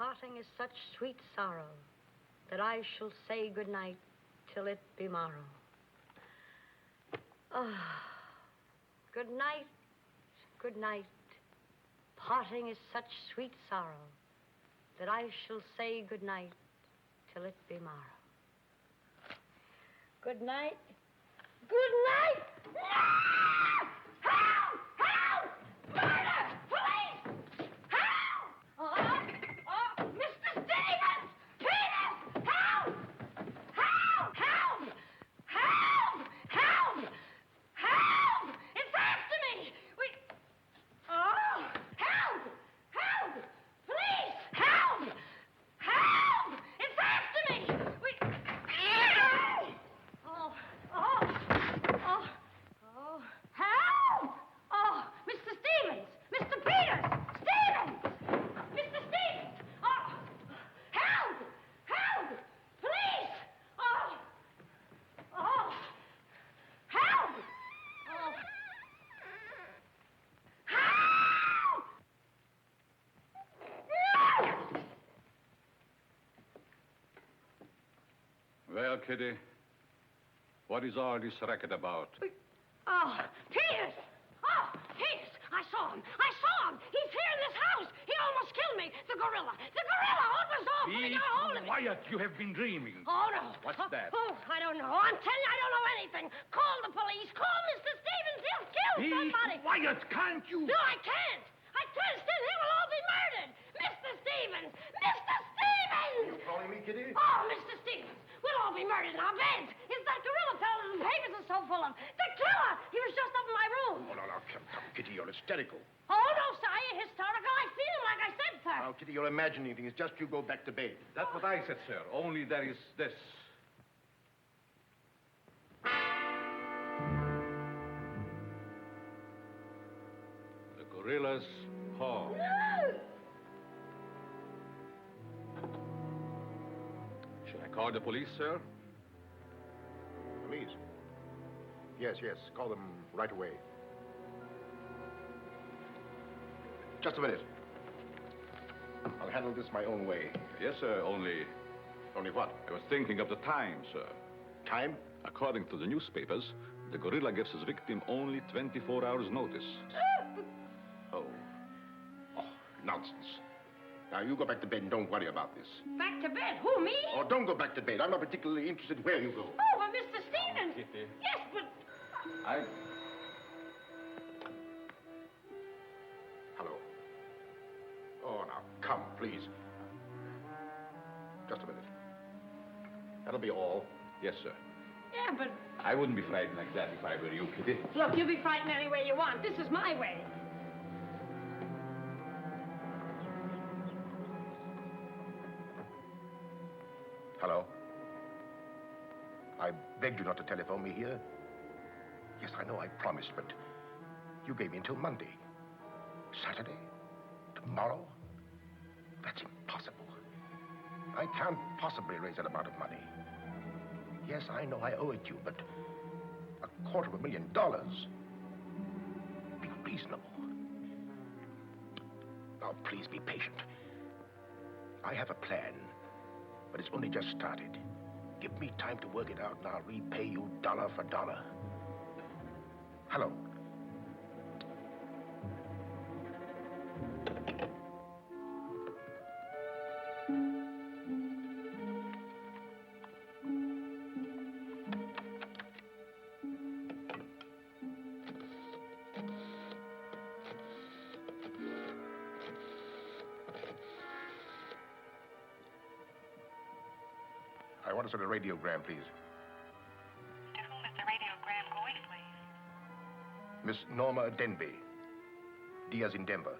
parting is such sweet sorrow that I shall say good night till it be morrow. Good night, good night. Parting is such sweet sorrow that I shall say good night till it be morrow. Good night. Good night. Help! Help! Murder! Police! Help! Mr. Stevens! Peters! Help! Help! Help! Help! Help! Help! It's after me! Help! Help! Police! Help! Help! It's after me! Help! Oh, Mr. Stevens! Mr. Peters! Stevens! Mr. Stevens! Oh, help! Help! Police! Oh, help! Oh, help! Well, Kitty, what is all this racket about? Oh, Peters! Oh, Peters! I saw him! He's here in this house! He almost killed me! The gorilla! What was off when he got hold of me? Quiet! You have been dreaming. Oh, no. What's that? Oh, I don't know. I'm telling you, I don't know anything. Call the police. Call Mr. Stevens. He'll kill somebody. Be quiet, can't you? No, I can't. I can't. Still, he will all be murdered. Mr. Stevens! Mr. Stevens! You calling me, Kitty? Oh, Mr. Stevens! We'll all be murdered in our beds. It's that gorilla fellow the papers are so full of. The killer! He was just up in my room. Oh, no, come, Kitty, you're hysterical. Oh, no, sir, I ain't hysterical. I feel him like I said, sir. Now, Kitty, you're imagining things. Just you go back to bed. That's what I said, sir. Only there is this. The gorilla's paw. Should I call the police, sir? Police? Yes. Call them right away. Just a minute. I'll handle this my own way. Yes, sir, only Only what? I was thinking of the time, sir. Time? According to the newspapers, the gorilla gives his victim only 24 hours' notice. Oh, nonsense. Now, you go back to bed and don't worry about this. Back to bed? Who, me? Oh, don't go back to bed. I'm not particularly interested where you go. Oh, well, Mr. Stevens. Kitty. Yes, but... Hello. Oh, now, come, please. Just a minute. That'll be all. Yes, sir. Yeah, but... I wouldn't be frightened like that if I were you, Kitty. Look, you be frightened any way you want. This is my way. Hello. I begged you not to telephone me here. Yes, I know I promised, but you gave me until Monday. Saturday? Tomorrow? That's impossible. I can't possibly raise that amount of money. Yes, I know I owe it you, but $250,000. Be reasonable. Now, please be patient. I have a plan, but it's only just started. Give me time to work it out, and I'll repay you dollar for dollar. Hello. I want to send a radiogram, please. To whom is the radiogram going, please? Miss Norma Denby, Diaz in Denver,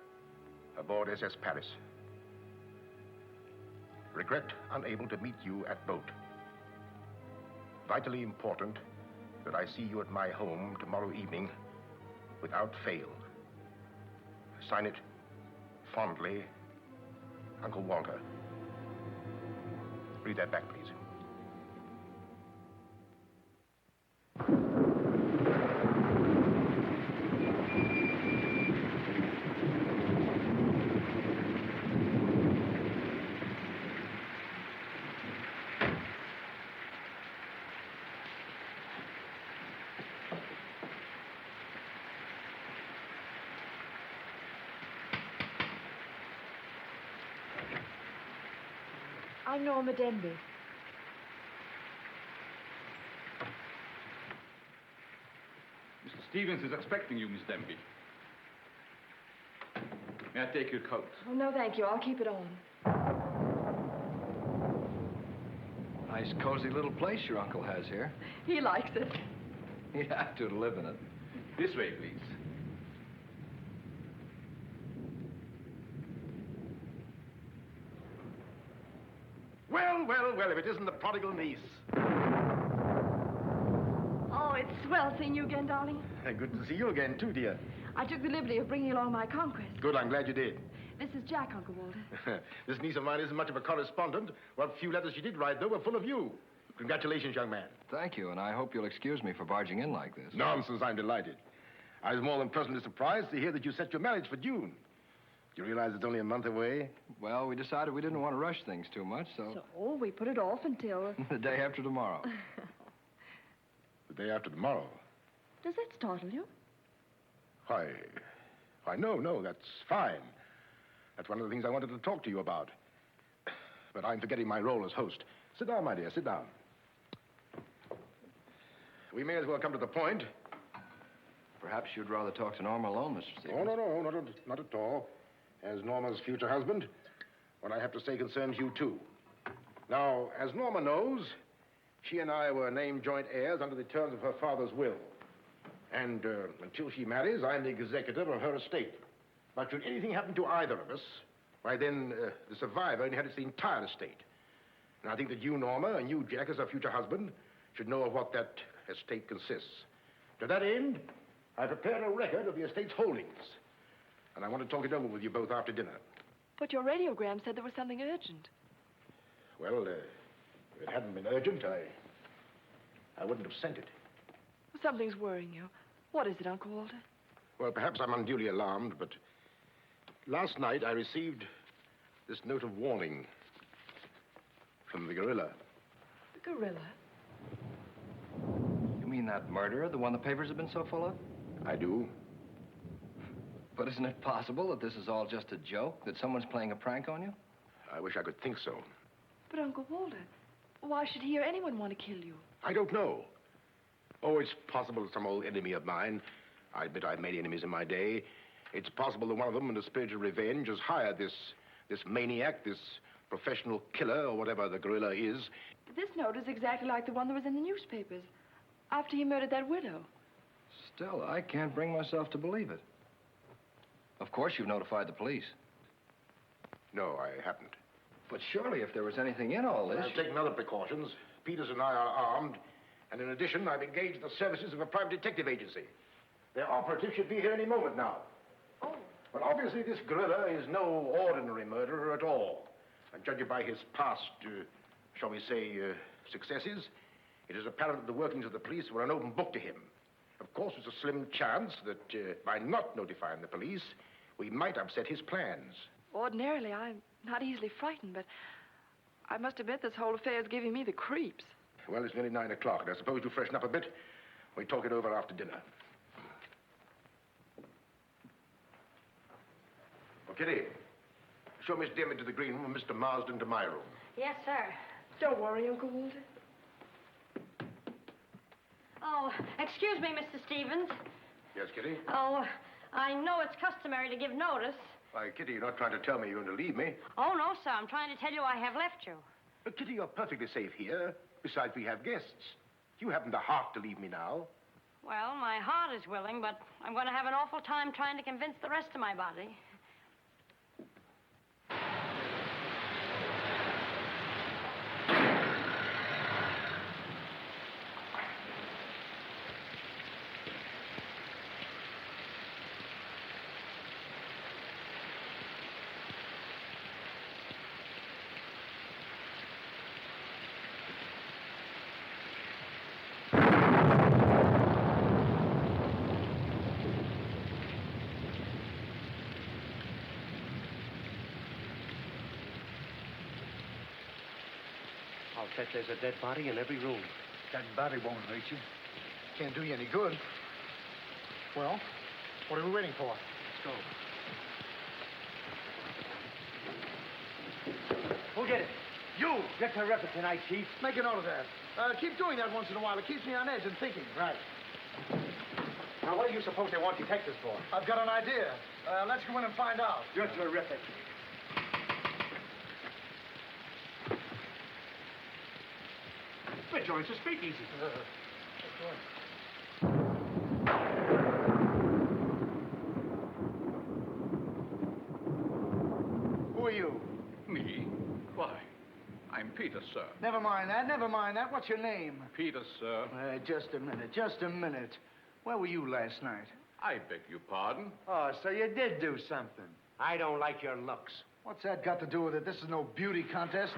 aboard SS Paris. Regret unable to meet you at boat. Vitally important that I see you at my home tomorrow evening without fail. Sign it, fondly, Uncle Walter. Read that back, please. I'm Norma Denby. Mr. Stevens is expecting you, Miss Denby. May I take your coat? Oh, no, thank you. I'll keep it on. Nice, cozy little place your uncle has here. He likes it. He'd have to live in it. This way, please. Well, well, well, if it isn't the prodigal niece. Oh, it's swell seeing you again, darling. Good to see you again, too, dear. I took the liberty of bringing along my conquest. Good, I'm glad you did. This is Jack, Uncle Walter. This niece of mine isn't much of a correspondent. What few letters she did write, though, were full of you. Congratulations, young man. Thank you, and I hope you'll excuse me for barging in like this. Nonsense, I'm delighted. I was more than pleasantly surprised to hear that you set your marriage for June. Do you realize it's only a month away? Well, we decided we didn't want to rush things too much, so... So, we put it off until... the day after tomorrow. The day after tomorrow. Does that startle you? Why, no, that's fine. That's one of the things I wanted to talk to you about. But I'm forgetting my role as host. Sit down, my dear, sit down. We may as well come to the point. Perhaps you'd rather talk to Norma alone, Mr. Stevens. Oh, no, not at all. As Norma's future husband, what I have to say concerns you, too. Now, as Norma knows, she and I were named joint heirs under the terms of her father's will. And until she marries, I'm the executor of her estate. But should anything happen to either of us, why then the survivor inherits the entire estate. And I think that you, Norma, and you, Jack, as her future husband, should know of what that estate consists. To that end, I prepared a record of the estate's holdings. And I want to talk it over with you both after dinner. But your radiogram said there was something urgent. Well, if it hadn't been urgent, I wouldn't have sent it. Something's worrying you. What is it, Uncle Walter? Well, perhaps I'm unduly alarmed, but last night I received this note of warning from the gorilla. The gorilla? You mean that murderer, the one the papers have been so full of? I do. But isn't it possible that this is all just a joke, that someone's playing a prank on you? I wish I could think so. But, Uncle Walter, why should he or anyone want to kill you? I don't know. Oh, it's possible that some old enemy of mine, I admit I've made enemies in my day, it's possible that one of them, in the spirit of revenge, has hired this maniac, this professional killer, or whatever the gorilla is. This note is exactly like the one that was in the newspapers after he murdered that widow. Still, I can't bring myself to believe it. Of course, you've notified the police. No, I haven't. But surely, if there was anything in all this... I've taken other precautions. Peters and I are armed. And in addition, I've engaged the services of a private detective agency. Their operative should be here any moment now. Oh. But obviously, this gorilla is no ordinary murderer at all. And judging by his past, shall we say, successes, it is apparent that the workings of the police were an open book to him. Of course, there's a slim chance that by not notifying the police, we might upset his plans. Ordinarily, I'm not easily frightened, but I must admit this whole affair is giving me the creeps. Well, it's nearly 9 o'clock, and I suppose you freshen up a bit. We talk it over after dinner. Oh, Kitty, show Miss Denby to the green room and Mr. Marsden to my room. Yes, sir. Don't worry, Uncle Walter. Oh, excuse me, Mr. Stevens. Yes, Kitty? Oh, I know it's customary to give notice. Why, Kitty, you're not trying to tell me you're going to leave me. Oh, no, sir. I'm trying to tell you I have left you. But, Kitty, you're perfectly safe here. Besides, we have guests. You haven't the heart to leave me now. Well, my heart is willing, but I'm going to have an awful time trying to convince the rest of my body. I'll bet there's a dead body in every room. That body won't hurt you. Can't do you any good. Well, what are we waiting for? Let's go. Who'll get it? You! You're terrific tonight, Chief. Make a note of that. Keep doing that once in a while. It keeps me on edge and thinking. Right. Now, what do you suppose they want detectives for? I've got an idea. Let's go in and find out. You're terrific. We're joined to speakeasy. Who are you? Me? Why, I'm Peter, sir. Never mind that. Never mind that. What's your name? Peter, sir. Just a minute. Just a minute. Where were you last night? I beg your pardon. Oh, so you did do something. I don't like your looks. What's that got to do with it? This is no beauty contest.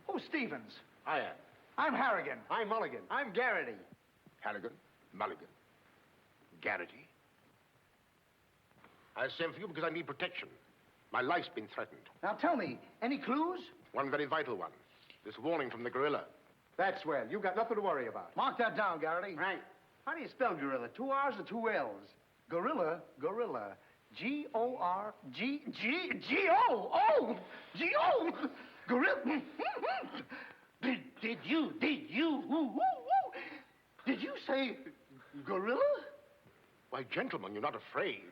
Who's Stevens? I am. I'm Harrigan. I'm Mulligan. I'm Garrity. Harrigan, Mulligan, Garrity. I sent for you because I need protection. My life's been threatened. Now tell me, any clues? One very vital one. This warning from the gorilla. That's well. You got nothing to worry about. Mark that down, Garrity. Right. How do you spell gorilla? 2 R's or 2 L's? Gorilla. G-O-R-G-G-G-O. G-O. Gorilla. Did you say gorilla? Why, gentlemen, you're not afraid.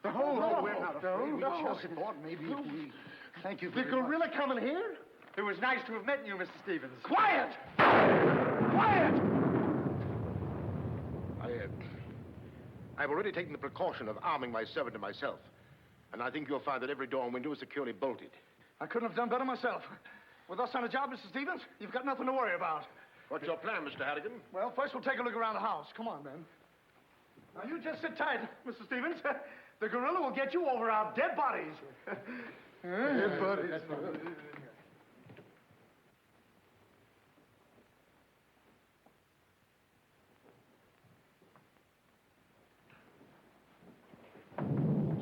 No, we're not afraid. We just thought maybe if we... Thank you The very much. gorilla coming here? It was nice to have met you, Mr. Stevens. Quiet! Quiet! I've already taken the precaution of arming my servant and myself. And I think you'll find that every door and window is securely bolted. I couldn't have done better myself. With us on the job, Mr. Stevens, you've got nothing to worry about. What's your plan, Mr. Harrigan? Well, first we'll take a look around the house. Come on, then. Now, you just sit tight, Mr. Stevens. The gorilla will get you over our dead bodies. Dead bodies.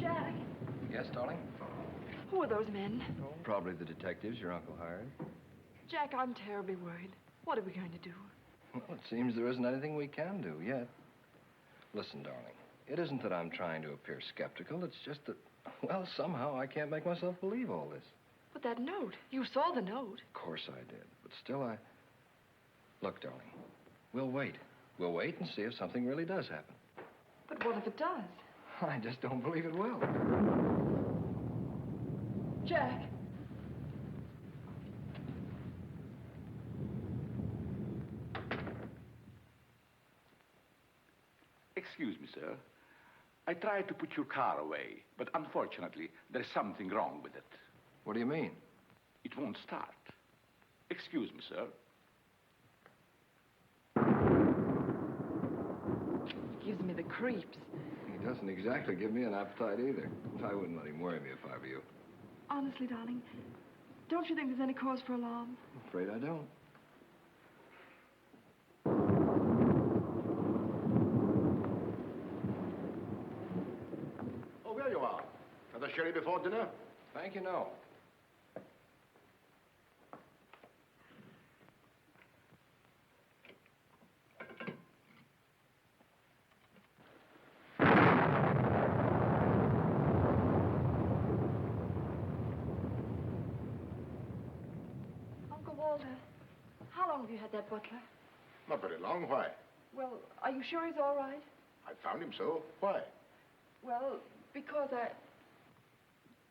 Jack, Yes, darling? who are those men? Probably the detectives your uncle hired. Jack, I'm terribly worried. What are we going to do? Well, it seems there isn't anything we can do yet. Listen, darling, it isn't that I'm trying to appear skeptical. It's just that, well, somehow I can't make myself believe all this. But that note, you saw the note. Of course I did, but still Look, darling, we'll wait. We'll wait and see if something really does happen. But what if it does? I just don't believe it will. Jack. Excuse me, sir. I tried to put your car away, but unfortunately, there's something wrong with it. What do you mean? It won't start. Excuse me, sir. Gives me the creeps. He doesn't exactly give me an appetite either. I wouldn't let him worry me if I were you. Honestly, darling, don't you think there's any cause for alarm? I'm afraid I don't. Oh, there you are. Another sherry before dinner? Thank you, no. Uncle Walter, how long have you had that butler? Not very long. Why? Well, are you sure he's all right? I found him so. Why? Well, because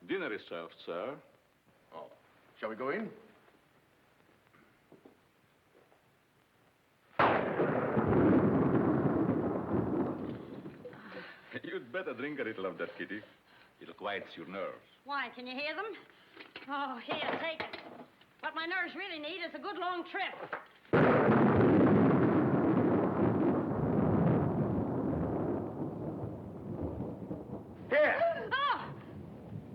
Dinner is served, sir. Oh. Shall we go in? You'd better drink a little of that, Kitty. It'll quiet your nerves. Why, can you hear them? Oh, here, take it. What my nerves really need is a good long trip. Here. Oh,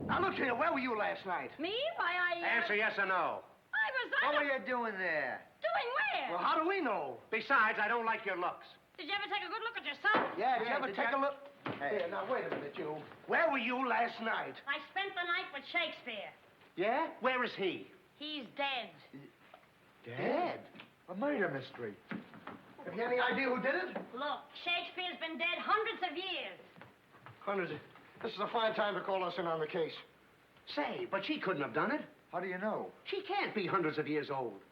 Now, look here. Where were you last night? me? Why, Answer yes or no. I What was were you doing there? doing where? Well, how do we know? Besides, I don't like your looks. Did you ever take a good look at yourself? Yeah, did you Yeah, ever did take you- a look? Hey. Here, now, wait a minute, you. Where were you last night? I spent the night with Shakespeare. Yeah? Where is he? He's dead. Dead? A murder mystery. Have you any idea who did it? Look, Shakespeare's been dead hundreds of years. Hundreds. This is a fine time to call us in on the case. Say, but she couldn't have done it. How do you know? She can't be hundreds of years old.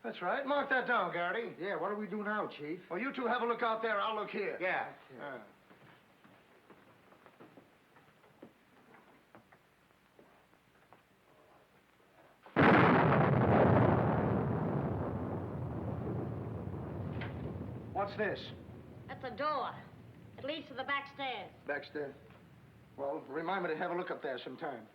That's right. Mark that down, Garrity. Yeah, what do we do now, Chief? Well, you two have a look out there. I'll look here. Yeah. What's this? That's a door. It leads to the back stairs. Backstairs. Well, remind me to have a look up there sometime.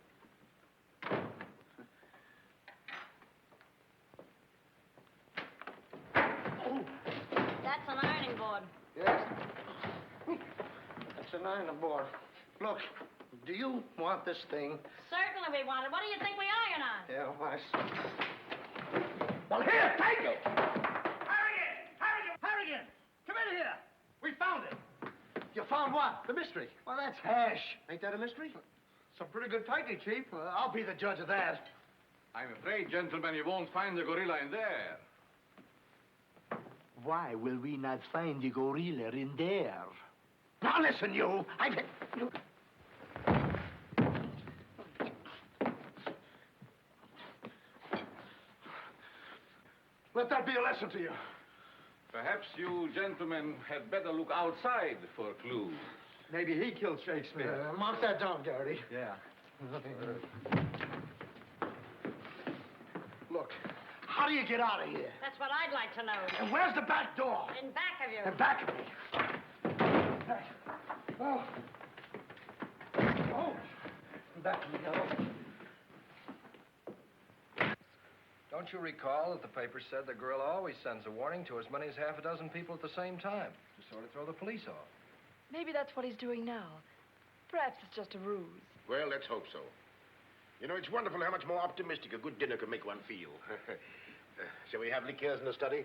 That's an ironing board. Yes. That's an ironing board. Look, do you want this thing? Certainly we want it. What do you think we iron on? Yeah, well, I see. Well, here, take it! Harrigan! Come in here! We found it. You found what? The mystery. Well, that's hash. Ain't that a mystery? Some pretty good tightly, Chief. I'll be the judge of that. I'm afraid, gentlemen, you won't find the gorilla in there. Why will we not find the gorilla in there? Now listen, you. Let that be a lesson to you. Perhaps you gentlemen had better look outside for clues. Maybe he killed Shakespeare. Mark that down, Garrity. Yeah. Look, how do you get out of here? That's what I'd like to know. And where's the back door? In back of you. In back of me. Oh. Oh. In back of me, go. Don't you recall that the paper said the gorilla always sends a warning to as many as half a dozen people at the same time to sort of throw the police off? Maybe that's what he's doing now. Perhaps it's just a ruse. Well, let's hope so. You know, it's wonderful how much more optimistic a good dinner can make one feel. Shall we have liqueurs in the study?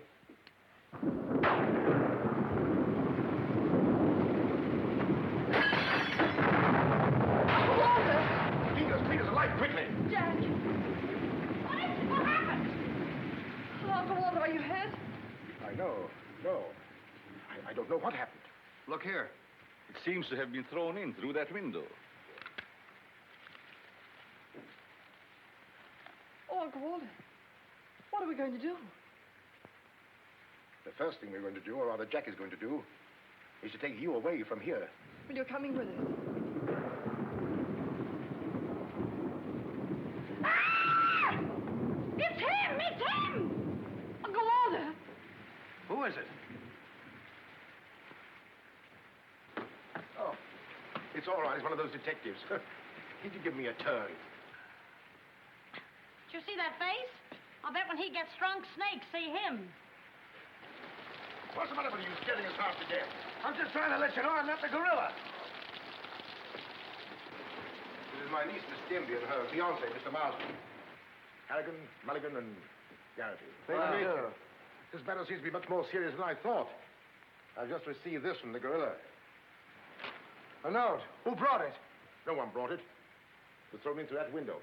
Clean us alight, quickly! Jack! What happened? Oh, Uncle Walter, are you hurt? I know. No. I don't know what happened. Look here. It seems to have been thrown in through that window. Oh, Uncle Walter, what are we going to do? The first thing we're going to do, or rather Jack is going to do, is to take you away from here. Well, you're coming with us. Ah! It's him! It's him! Uncle Walter! Who is it? Oh, it's all right. It's one of those detectives. He could give me a turn. Did you see that face? I'll bet when he gets drunk, snakes see him. What's the matter with you scaring us half to death? I'm just trying to let you know I'm not the gorilla. This is my niece, Miss Denby, and her fiancé, Mr. Marsden. Harrigan, Mulligan, and Garrity. This matter seems to be much more serious than I thought. I've just received this from the gorilla. A note. Who brought it? No one brought it. It was thrown in through that window.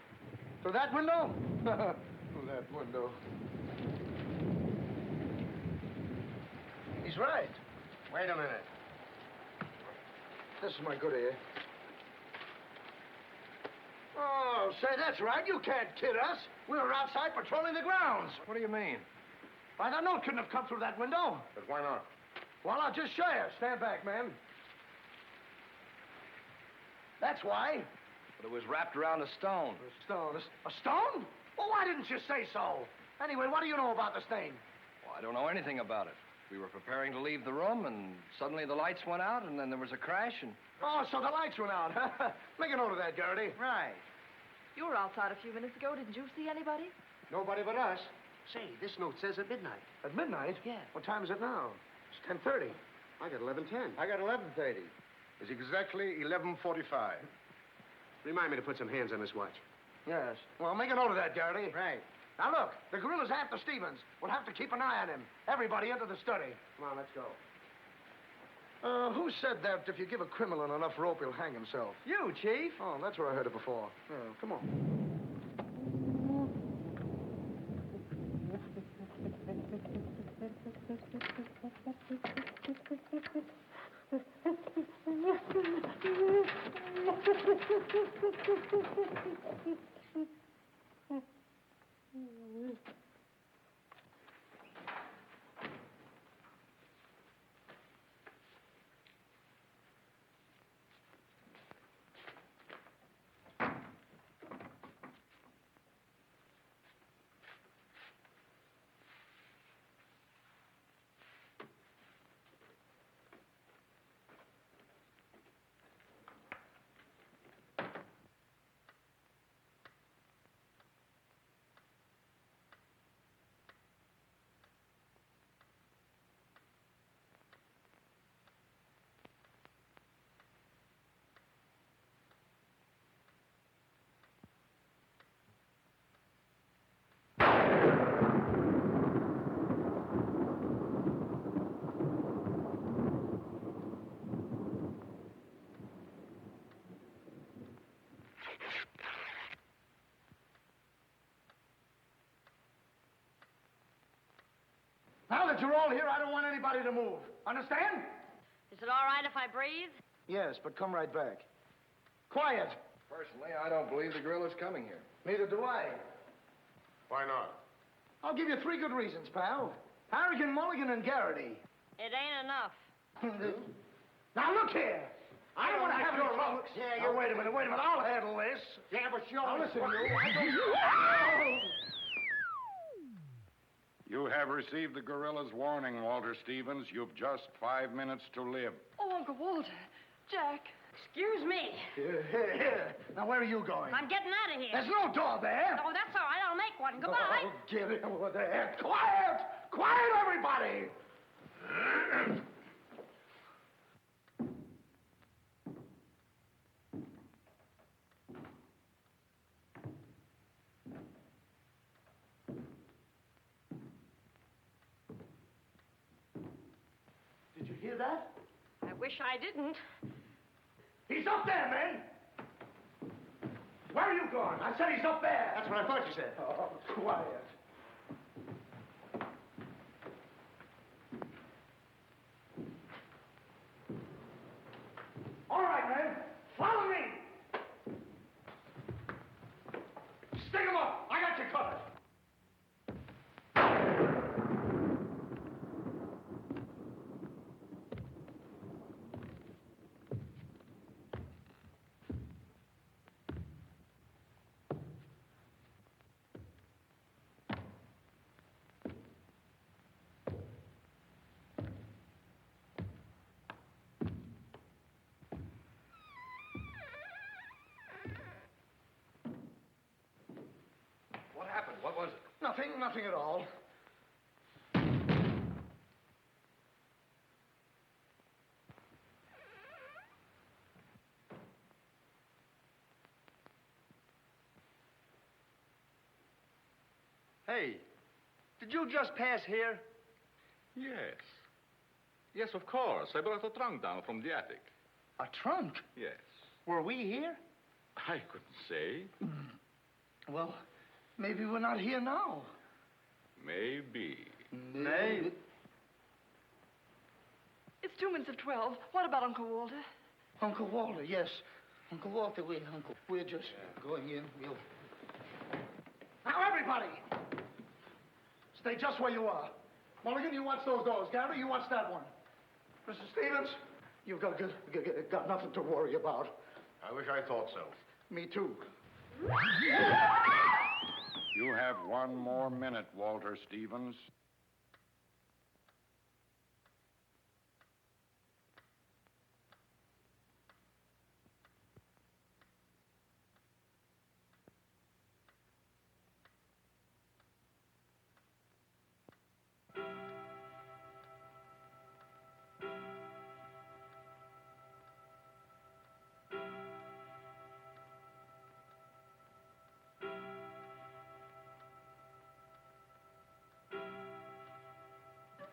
Through that window? Through that window. He's right. Wait a minute. This is my good ear. Oh, say, that's right. You can't kid us. We were outside patrolling the grounds. What do you mean? Why, that note couldn't have come through that window. But why not? Well, I'll just show you. Stand back, man. That's why. But it was wrapped around a stone. A stone. A stone? Well, why didn't you say so? Anyway, what do you know about the stain? Well, I don't know anything about it. We were preparing to leave the room, and suddenly the lights went out, and then there was a crash, and... Oh, so the lights went out. Make a note of that, Garrity. Right. You were outside a few minutes ago. Didn't you see anybody? Nobody but us. Say, this note says at midnight. At midnight? Yeah. What time is it now? It's 10:30. I got 11:10. I got 11:30. It's exactly 11:45. Remind me to put some hands on this watch. Yes. Well, make a note of that, Garrity. Right. Now, look, the gorilla's after Stevens. We'll have to keep an eye on him. Everybody into the study. Come on, let's go. Who said that if you give a criminal enough rope, he'll hang himself? You, Chief. Oh, that's where I heard it before. Yeah, come on. Now that you're all here, I don't want anybody to move. Understand? Is it all right if I breathe? Yes, but come right back. Quiet. Personally, I don't believe the gorilla's coming here. Neither do I. Why not? I'll give you 3 good reasons, pal. Harrigan, Mulligan, and Garrity. It ain't enough. Now, look here. I don't want to have your looks. Yeah, you wait a minute. I'll handle this. Yeah, but you Now, listen, You have received the gorilla's warning, Walter Stevens. You've just 5 minutes to live. Oh, Uncle Walter. Jack. Excuse me. Here. Now, where are you going? I'm getting out of here. There's no door there. Oh, that's all right. I'll make one. Goodbye. Oh, get over there. Quiet! Quiet, everybody! Did you hear that? I wish I didn't. He's up there, men! Where are you going? I said he's up there! That's what I thought you said. Oh, quiet. All right, men. Follow me! Stick him up! I got you covered! What happened? What was it? Nothing at all. Hey, did you just pass here? Yes. Yes, of course. I brought a trunk down from the attic. A trunk? Yes. Were we here? I couldn't say. Well, maybe we're not here now. Maybe. Maybe. It's 2 minutes of 12. What about Uncle Walter? Uncle Walter, yes. Uncle Walter, we're just going in. Now, everybody! Stay just where you are. Mulligan, you watch those doors. Gary, you watch that one. Mr. Stevens, you've got nothing to worry about. I wish I thought so. Me too. You have 1 more minute, Walter Stevens.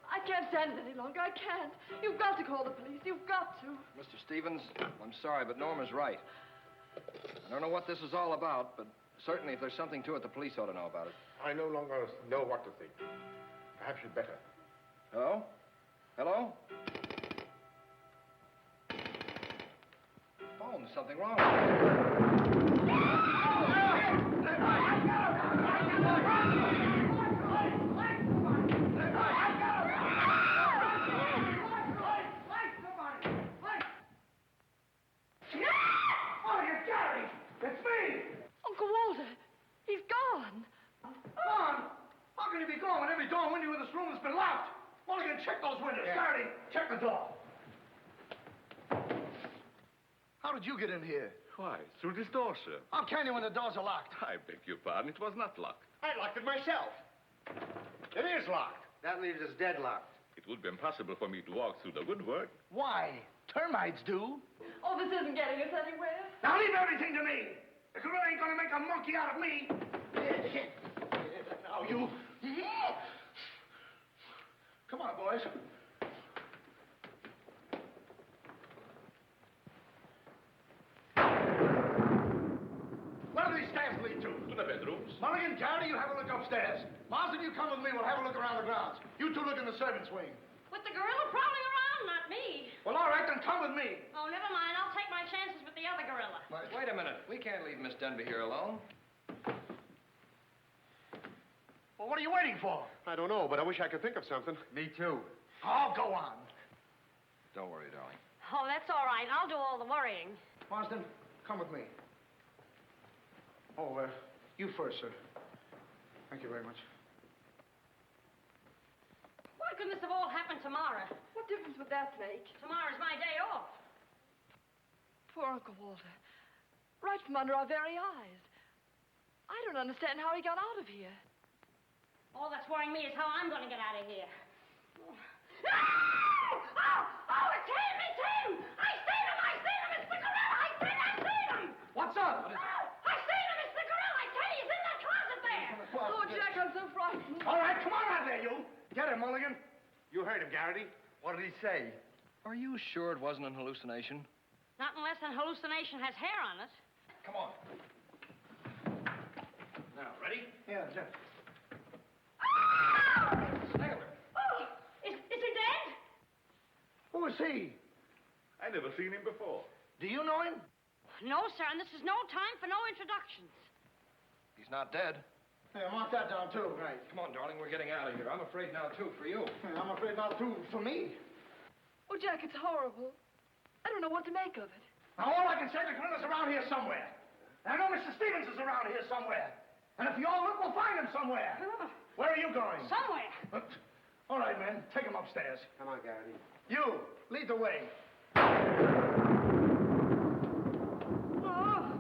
I can't stand it any longer. I can't. You've got to call the police. You've got to. Mr. Stevens, I'm sorry, but Norma's right. I don't know what this is all about, but certainly if there's something to it, the police ought to know about it. I no longer know what to think. Perhaps you'd better. Hello? Hello? something wrong with you. It's me! Uncle Walter, he's gone. Gone? How can he be gone when every door and window in this room has been locked? Mulligan, check those windows. Garrity, check the door. How did you get in here? Why, through this door, sir. How can you when the doors are locked? I beg your pardon. It was not locked. I locked it myself. It is locked. That leaves us deadlocked. It would be impossible for me to walk through the woodwork. Why? Termites do. Oh, this isn't getting us anywhere. Now leave everything to me. The gorilla ain't gonna make a monkey out of me. Now you. Come on, boys. Where do these stairs lead to? To the bedrooms. Mulligan, Garrity, you have a look upstairs. Marsden, you come with me. We'll have a look around the grounds. You two look in the servants' wing. With the gorilla prowling around, not me. Well, all right, then come with me. Oh, never mind. I'll take my chances with the other gorilla. Wait a minute. We can't leave Miss Denby here alone. Well, what are you waiting for? I don't know, but I wish I could think of something. Me too. Oh, go on. Don't worry, darling. Oh, that's all right. I'll do all the worrying. Marsden, come with me. Oh, you first, sir. Thank you very much. Why couldn't this have all happened tomorrow? What difference would that make? Tomorrow's my day off. Poor Uncle Walter. Right from under our very eyes. I don't understand how he got out of here. All that's worrying me is how I'm going to get out of here. Oh, it's him! It's him! I seen him! It's the gorilla! I seen him! What's up? I seen him! It's the gorilla! I tell you, he's in that closet there! Oh, Jack, I'm so frightened. All right, come on out there, you. Get him, Mulligan. You heard him, Garrity. What did he say? Are you sure it wasn't an hallucination? Not unless an hallucination has hair on it. Come on. Now, ready? Yeah, Jeff. Sailor. Oh, is he dead? Who is he? I never seen him before. Do you know him? No, sir, and this is no time for no introductions. He's not dead. Yeah, mark that down, too. Right. Come on, darling. We're getting out of here. I'm afraid now, too, for you. Yeah, I'm afraid not, too, for me. Oh, Jack, it's horrible. I don't know what to make of it. Now, all I can say, the gorilla's around here somewhere. And I know Mr. Stevens is around here somewhere. And if you all look, we'll find him somewhere. Where are you going? Somewhere. All right, men. Take him upstairs. Come on, Garrity. You, lead the way. Oh.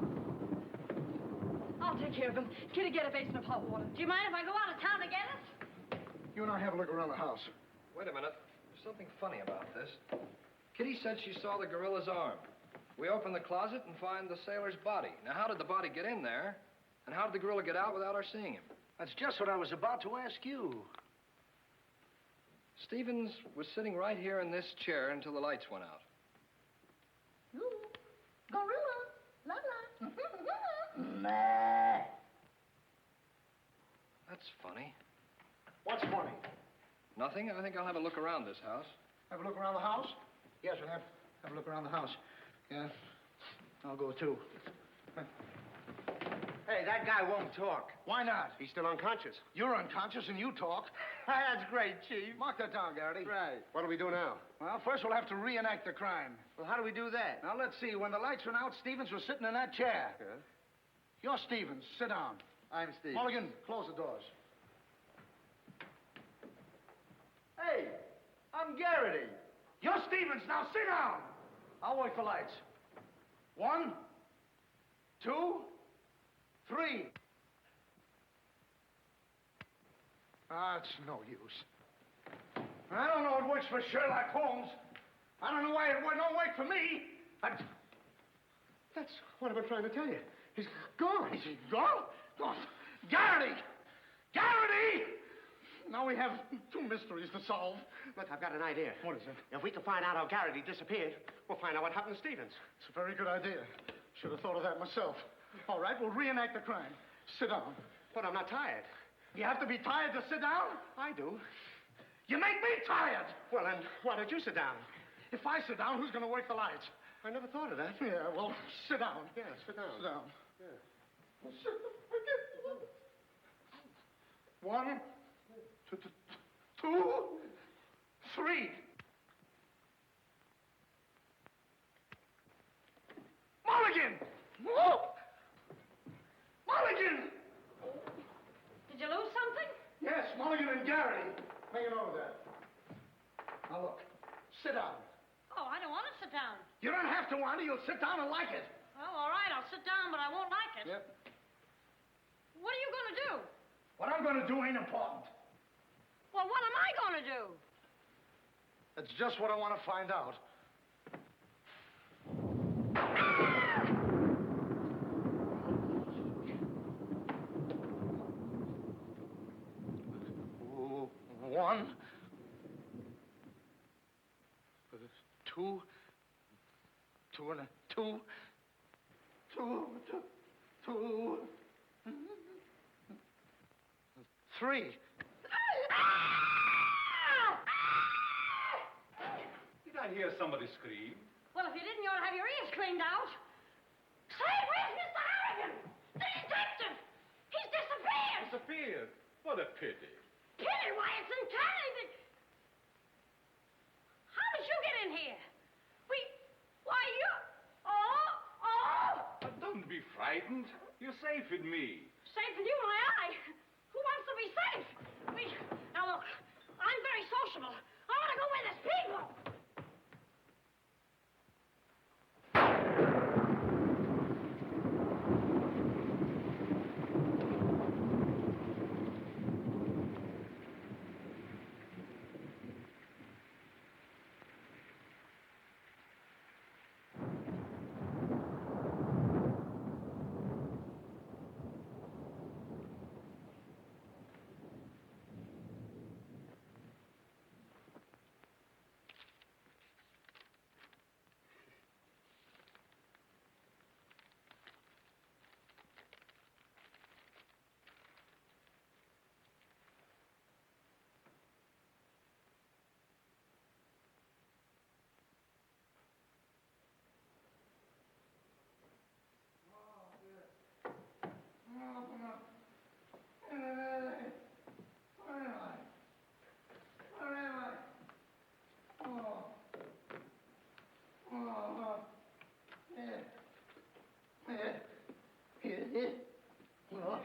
I'll take care of him. Kitty, get a basin of hot water. Do you mind if I go out of town to get it? You and I have a look around the house. Wait a minute. There's something funny about this. Kitty said she saw the gorilla's arm. We open the closet and find the sailor's body. Now, how did the body get in there? And how did the gorilla get out without our seeing him? That's just what I was about to ask you. Stevens was sitting right here in this chair until the lights went out. You, gorilla, la la. Nah. That's funny. What's funny? Nothing. I think I'll have a look around this house. Have a look around the house? Yes, we'll have a look around the house. Yeah, I'll go too. Hey, that guy won't talk. Why not? He's still unconscious. You're unconscious and you talk. That's great, Chief. Mark that down, Garrity. Right. What do we do now? Well, first we'll have to reenact the crime. Well, how do we do that? Now, let's see. When the lights went out, Stevens was sitting in that chair. Yeah. You're Stevens. Sit down. I'm Steve. Mulligan, close the doors. Hey, I'm Garrity. You're Stevens. Now, sit down. I'll wait for lights. 1, 2, 3. It's no use. I don't know it works for Sherlock Holmes. I don't know why it don't work for me. That's what I've been trying to tell you. He's gone. Is he gone? Gone. Garrity! Garrity! Now we have 2 mysteries to solve. Look, I've got an idea. What is it? If we can find out how Garrity disappeared, we'll find out what happened to Stevens. It's a very good idea. Should have thought of that myself. All right, we'll reenact the crime. Sit down. But I'm not tired. You have to be tired to sit down? I do. You make me tired. Well, then, why don't you sit down? If I sit down, who's going to work the lights? I never thought of that. Yeah, well, sit down. Yeah, sit down. Sit down. Yeah. One, two, three. Mulligan! Whoa! Mulligan! Did you lose something? Yes, Mulligan and Gary. Make it over there. Now look, sit down. Oh, I don't want to sit down. You don't have to want it. You'll sit down and like it. Oh, all right, I'll sit down, but I won't like it. Yep. What are you going to do? What I'm going to do ain't important. Well, what am I going to do? That's just what I want to find out. One, two, three. Did I hear somebody scream? Well, if you didn't, you ought to have your ears cleaned out. Say, where's Mr. Harrigan? The detective! He's disappeared! Disappeared? What a pity. Pity? Why, it's uncanny. How did you get in here? Why, you... Oh! Don't be frightened. You're safe with me. Safe with you, my eye. Who wants to be safe? Now, look, I'm very sociable. I want to go where there's people.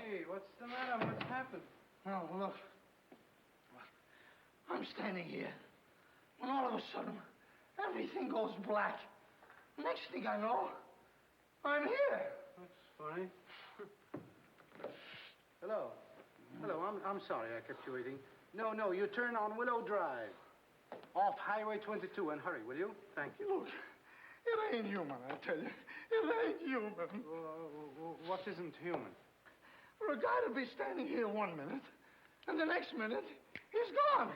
Hey, what's the matter? What's happened? Oh, look. I'm standing here. When all of a sudden, everything goes black. Next thing I know, I'm here. That's funny. Hello. Hello, I'm sorry I kept you waiting. No, you turn on Willow Drive. Off Highway 22 and hurry, will you? Thank you. Look, it ain't human, I tell you. It ain't human. What isn't human? For a guy to be standing here 1 minute, and the next minute, he's gone.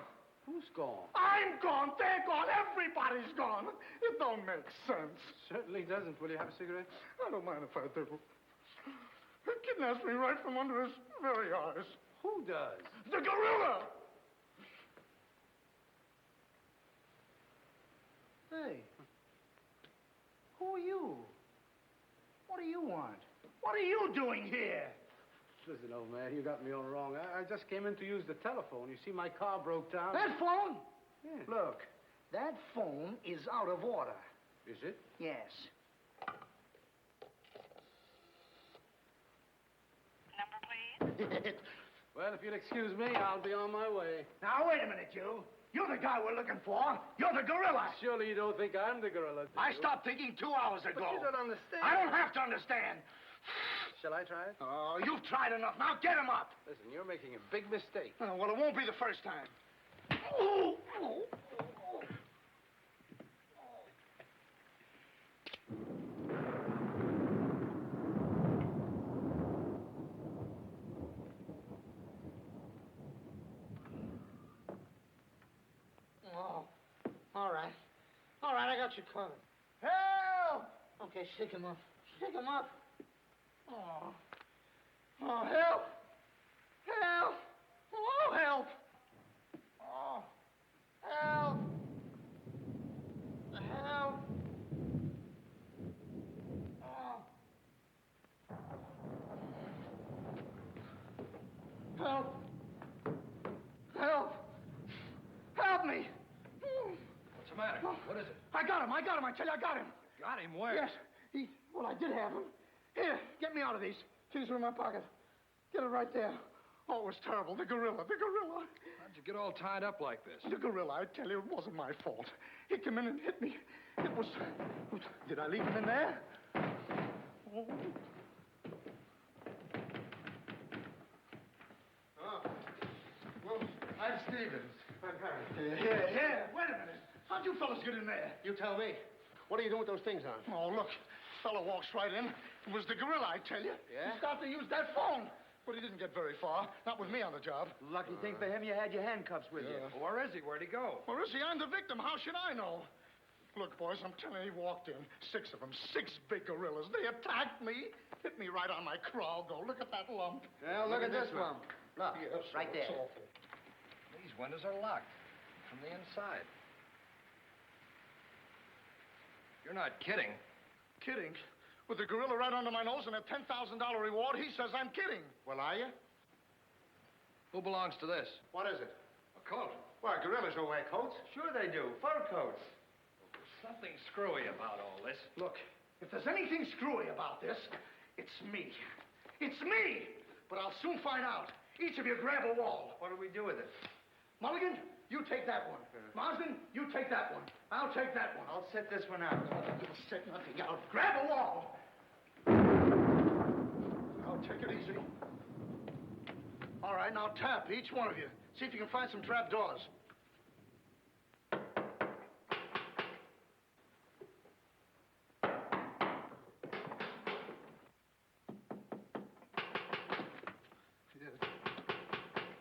Who's gone? I'm gone. They're gone. Everybody's gone. It don't make sense. Certainly doesn't. Will you have a cigarette? I don't mind if I do. He kidnaps me right from under his very eyes. Who does? The gorilla! Hey. Who are you? What do you want? What are you doing here? Listen, old man, you got me all wrong. I just came in to use the telephone. You see, my car broke down. That phone? Yeah. Look, that phone is out of order. Is it? Yes. Number, please. Well, if you'll excuse me, I'll be on my way. Now, wait a minute, you. You're the guy we're looking for. You're the gorilla. Surely you don't think I'm the gorilla, do I you? stopped thinking 2 hours ago. But you don't understand. I don't have to understand. Shall I try it? Oh, you've tried enough. Now get him up. Listen, you're making a big mistake. Oh, well, it won't be the first time. Oh, oh, oh. Oh, all right. All right, I got you covered. Help! Okay, shake him up. Shake him up. Oh. Oh, help! Help! Oh, help! Oh, help! Help! him. I tell you, I got him. Got him where? Yes. Well, I did have him. Here, get me out of these. Keys are in my pocket. Get it right there. Oh, it was terrible. The gorilla. How'd you get all tied up like this? The gorilla, I tell you, it wasn't my fault. He came in and hit me. It was... Did I leave him in there? Oh. Well, I'm Stevens. I'm Harry. Here. Wait a minute. How'd you fellas get in there? You tell me. What are you doing with those things on? Oh, look. Fellow walks right in. It was the gorilla, I tell you. Yeah? He started to use that phone. But he didn't get very far. Not with me on the job. Lucky thing for him, you had your handcuffs with you. Well, where is he? Where'd he go? Where is he? I'm the victim. How should I know? Look, boys, I'm telling you, he walked in. 6 of them. 6 big gorillas. They attacked me. Hit me right on my crawl. Go. Look at that lump. Well, look at this lump. Look, yes, right there. It's awful. These windows are locked from the inside. You're not kidding. Kidding? With the gorilla right under my nose and a $10,000 reward, he says I'm kidding. Well, are you? Who belongs to this? What is it? A coat. Well, gorillas don't wear coats. Sure they do. Fur coats. Something screwy about all this. Look, if there's anything screwy about this, it's me. It's me! But I'll soon find out. Each of you grab a wall. What do we do with it? Mulligan, you take that one. Marsden, you take that one. I'll take that one. I'll set this one out. You'll set nothing out. Grab a wall. I'll take it easy. All right, now tap, each one of you. See if you can find some trap doors.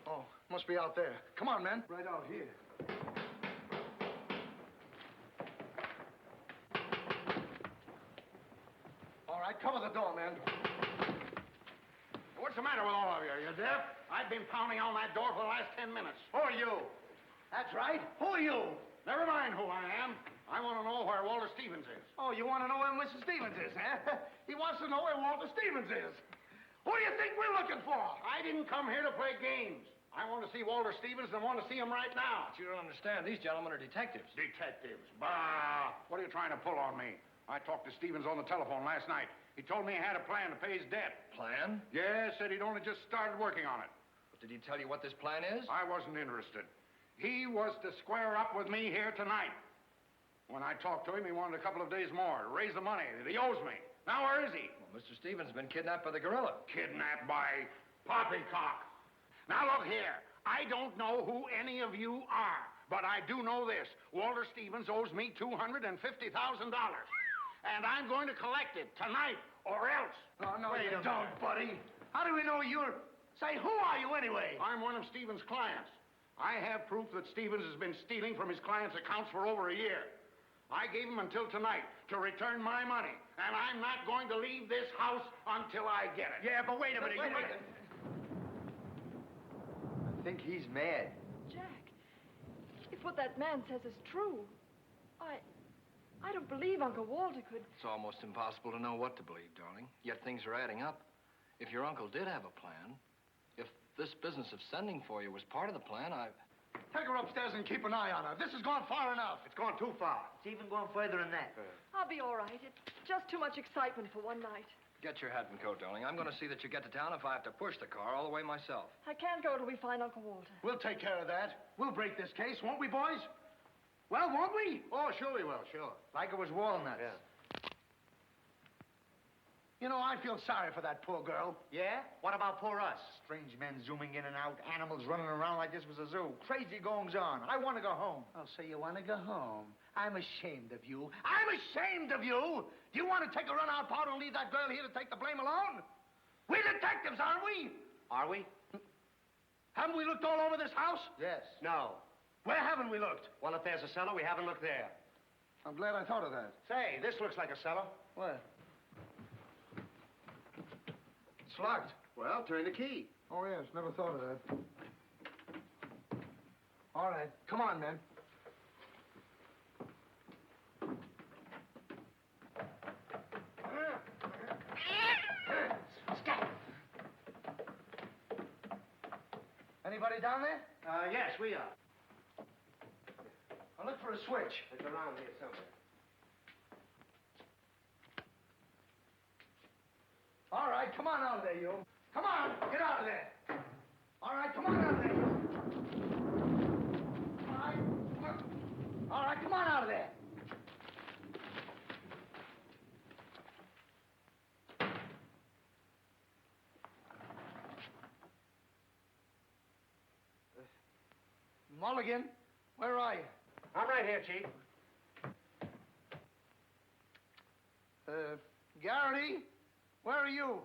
Oh, must be out there. Come on, men. Right out here. All right, cover the door, man. What's the matter with all of you? You deaf? I've been pounding on that door for the last 10 minutes. Who are you? That's right. Who are you? Never mind who I am. I want to know where Walter Stevens is. Oh, you want to know where Mr. Stevens is, huh? He wants to know where Walter Stevens is. Who do you think we're looking for? I didn't come here to play games. I want to see Walter Stevens and want to see him right now. But you don't understand. These gentlemen are detectives. Detectives? Bah! What are you trying to pull on me? I talked to Stevens on the telephone last night. He told me he had a plan to pay his debt. Plan? Yes, said he'd only just started working on it. But did he tell you what this plan is? I wasn't interested. He was to square up with me here tonight. When I talked to him, he wanted a couple of days more to raise the money that he owes me. Now, where is he? Well, Mr. Stevens has been kidnapped by the gorilla. Kidnapped by poppycock. Now, look here. I don't know who any of you are, but I do know this. Walter Stevens owes me $250,000. And I'm going to collect it tonight, or else. Oh, no, you don't, buddy. How do we know you're... Say, who are you anyway? I'm one of Stevens' clients. I have proof that Stevens has been stealing from his clients' accounts for over a year. I gave him until tonight to return my money, and I'm not going to leave this house until I get it. Yeah, but wait a minute. Wait a minute. I think he's mad. Jack, if what that man says is true, I don't believe Uncle Walter could... It's almost impossible to know what to believe, darling. Yet things are adding up. If your uncle did have a plan, if this business of sending for you was part of the plan, Take her upstairs and keep an eye on her. This has gone far enough. It's gone too far. It's even going further than that. I'll be all right. It's just too much excitement for one night. Get your hat and coat, darling. I'm going to see that you get to town if I have to push the car all the way myself. I can't go till we find Uncle Walter. We'll take care of that. We'll break this case, won't we, boys? Well, won't we? Oh, sure we will, sure. Like it was walnuts. Yeah. You know, I feel sorry for that poor girl. Yeah? What about poor us? Strange men zooming in and out, animals running around like this was a zoo. Crazy goings-on. I want to go home. Oh, so you want to go home? I'm ashamed of you. I'm ashamed of you! Do you want to take a run-out powder and leave that girl here to take the blame alone? We're detectives, aren't we? Are we? Haven't we looked all over this house? Yes. No. Where haven't we looked? Well, if there's a cellar, we haven't looked there. I'm glad I thought of that. Say, this looks like a cellar. Where? It's locked. Well, turn the key. Oh, yes. Never thought of that. All right. Come on, men. Anybody down there? Yes, we are. I'll look for a switch. It's around here somewhere. come on out of there, you. Come on, get out of there. All right, come on out of there, you. All right, come on out of there. Mulligan, where are you? I'm right here, Chief. Garrity, where are you?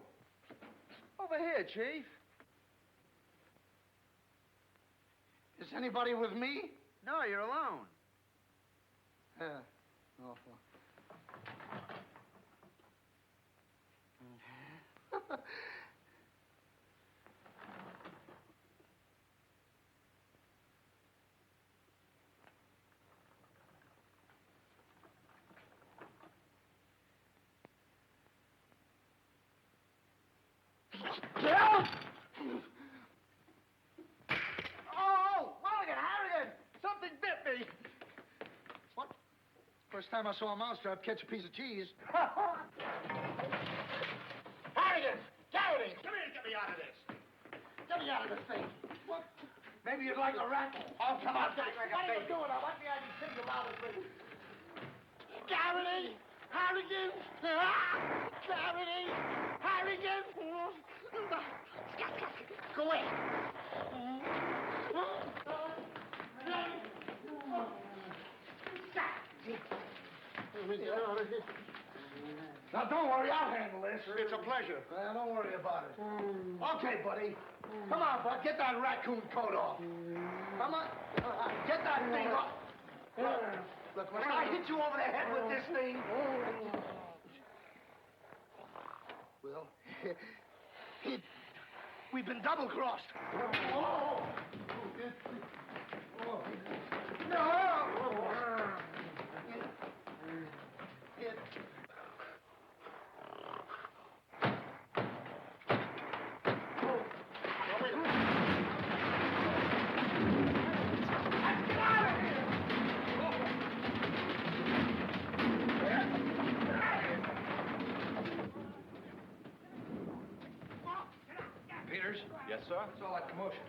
Over here, Chief. Is anybody with me? No, you're alone. Awful. First time I saw a mousetrap catch a piece of cheese. Harrigan! Garrity! Come here and get me out of this. Get me out of this thing. What? Maybe you'd like a rat. Oh, come on. What are you doing? I want me to think about it, please. Garrity! Harrigan! Garrity! Harrigan! Go away. Now, don't worry, I'll handle this. It's a pleasure. Well, don't worry about it. Okay, buddy. Come on, bud. Get that raccoon coat off. Come on. Get that thing off. Look, when I hit you over the head with this thing... Well, we've been double-crossed. Oh. No! Yes, sir? What's all that commotion?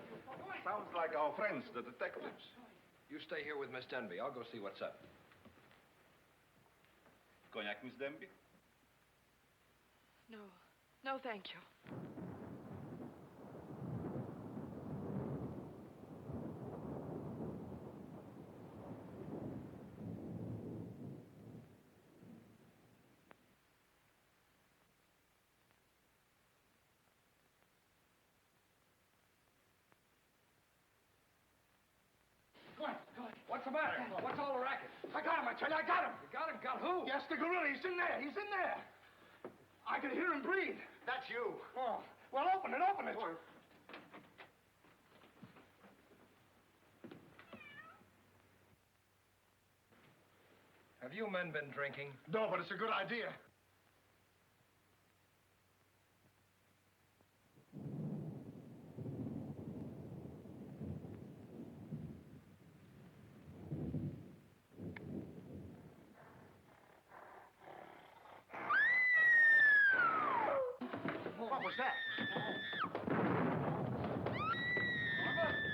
Sounds like our friends, the detectives. You stay here with Miss Denby. I'll go see what's up. Cognac, Miss Denby? No. No, thank you. What's the matter? What's all the racket? I got him, I tell you, I got him. You got him? Got who? Yes, the gorilla. He's in there. He's in there. I can hear him breathe. That's you. Oh, well, open it, open it. Have you men been drinking? No, but it's a good idea. What was that?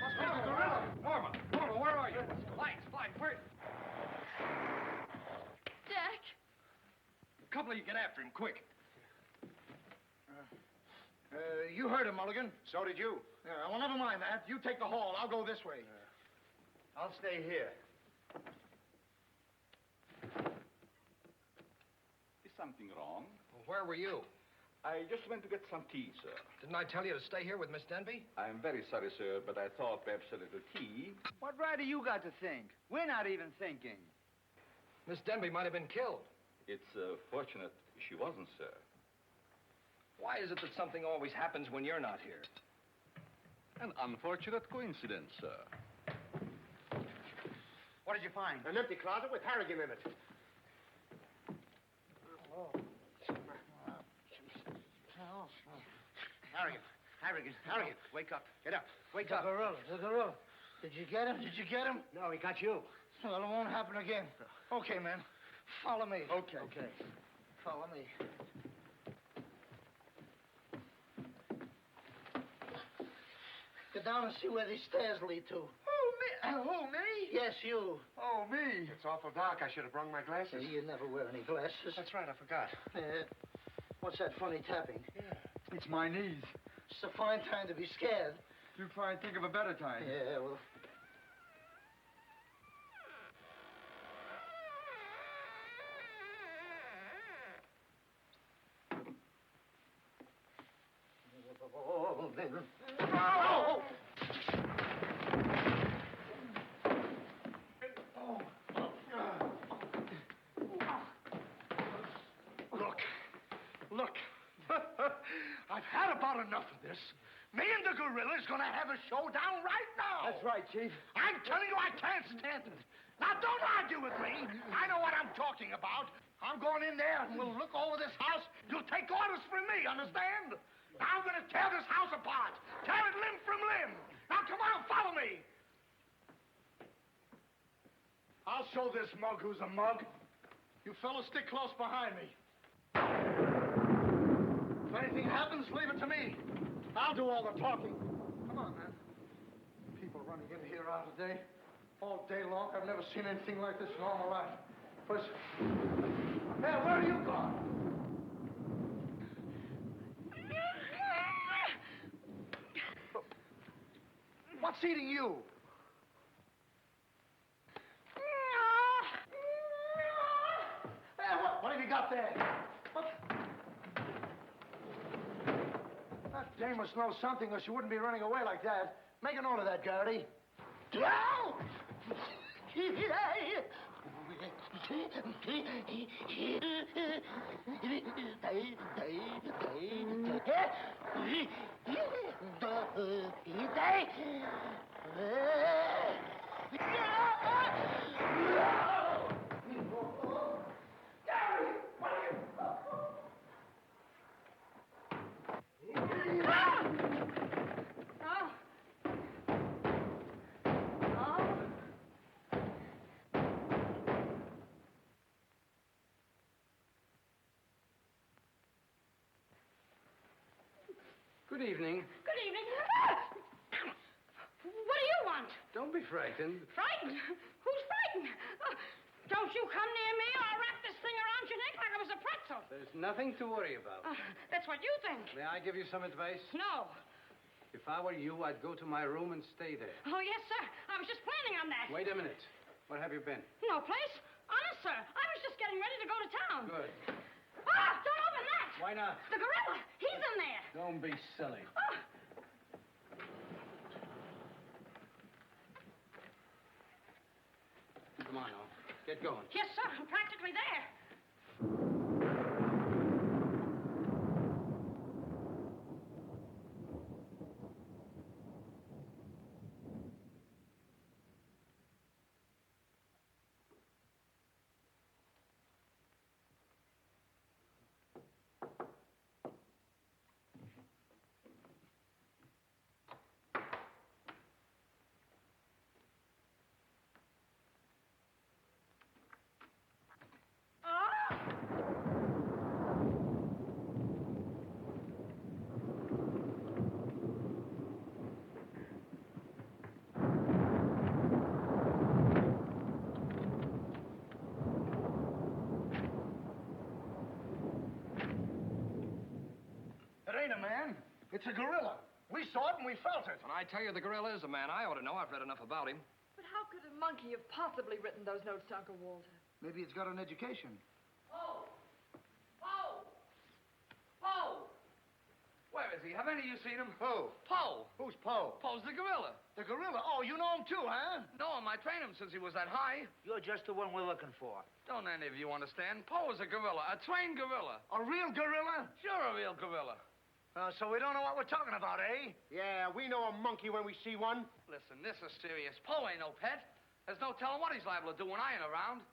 Must be the gorilla. Norma, where are you? Flying, where? Jack! A couple of you get after him, quick. You heard him, Mulligan. So did you. Yeah, well, never mind that. You take the hall. I'll go this way. I'll stay here. Is something wrong? Well, where were you? I just went to get some tea, sir. Didn't I tell you to stay here with Miss Denby? I'm very sorry, sir, but I thought perhaps a little tea. What right have you got to think? We're not even thinking. Miss Denby might have been killed. It's fortunate she wasn't, sir. Why is it that something always happens when you're not here? An unfortunate coincidence, sir. What did you find? An empty closet with Harrigan in it. Harrigan, wake up. Get up. Wake up. The gorilla. Did you get him? No, he got you. Well, it won't happen again. Okay, man. Follow me. Okay. Follow me. down and see where these stairs lead to. Who, me? Yes, you. Oh, me. It's awful dark. I should have brought my glasses. You never wear any glasses. That's right, I forgot. What's that funny tapping? It's my knees. It's a fine time to be scared. You try and think of a better time. Yeah, well... Oh! Look. I've had about enough of this. Me and the gorilla's gonna have a showdown right now. That's right, Chief. I'm telling you, I can't stand it. Now, don't argue with me. I know what I'm talking about. I'm going in there and we'll look over this house. You'll take orders from me, understand? Now, I'm gonna tear this house apart. Tear it limb from limb. Now, come on, follow me. I'll show this mug who's a mug. You fellas stick close behind me. If anything happens, leave it to me. I'll do all the talking. Come on, man. People running in here out today. All day long. I've never seen anything like this in all my life. First... Hey, where are you going? What's eating you? Hey, what have you got there? What? That dame must know something or she wouldn't be running away like that. Make a note of that, Garrity. Good evening. Good evening. What do you want? Don't be frightened. Frightened? Who's frightened? Don't you come near me or I'll wrap this thing around your neck like it was a pretzel. There's nothing to worry about. That's what you think. May I give you some advice? No. If I were you, I'd go to my room and stay there. Oh, yes, sir. I was just planning on that. Wait a minute. Where have you been? No place. Honest, sir. I was just getting ready to go to town. Good. Don't open that. Why not? The gorilla. He's in there. Don't be silly. Come on, now. Get going. Yes, sir. I'm practically there. It's a gorilla. We saw it and we felt it. When I tell you the gorilla is a man, I ought to know. I've read enough about him. But how could a monkey have possibly written those notes to Uncle Walter? Maybe it's got an education. Poe! Poe! Poe! Where is he? Have any of you seen him? Who? Poe! Who's Poe? Poe's the gorilla. The gorilla? Oh, you know him too, huh? No, I trained him since he was that high. You're just the one we're looking for. Don't any of you understand? Poe is a gorilla, a trained gorilla. A real gorilla? Sure, a real gorilla. So we don't know what we're talking about, eh? Yeah, we know a monkey when we see one. Listen, this is serious. Poe ain't no pet. There's no telling what he's liable to do when I ain't around.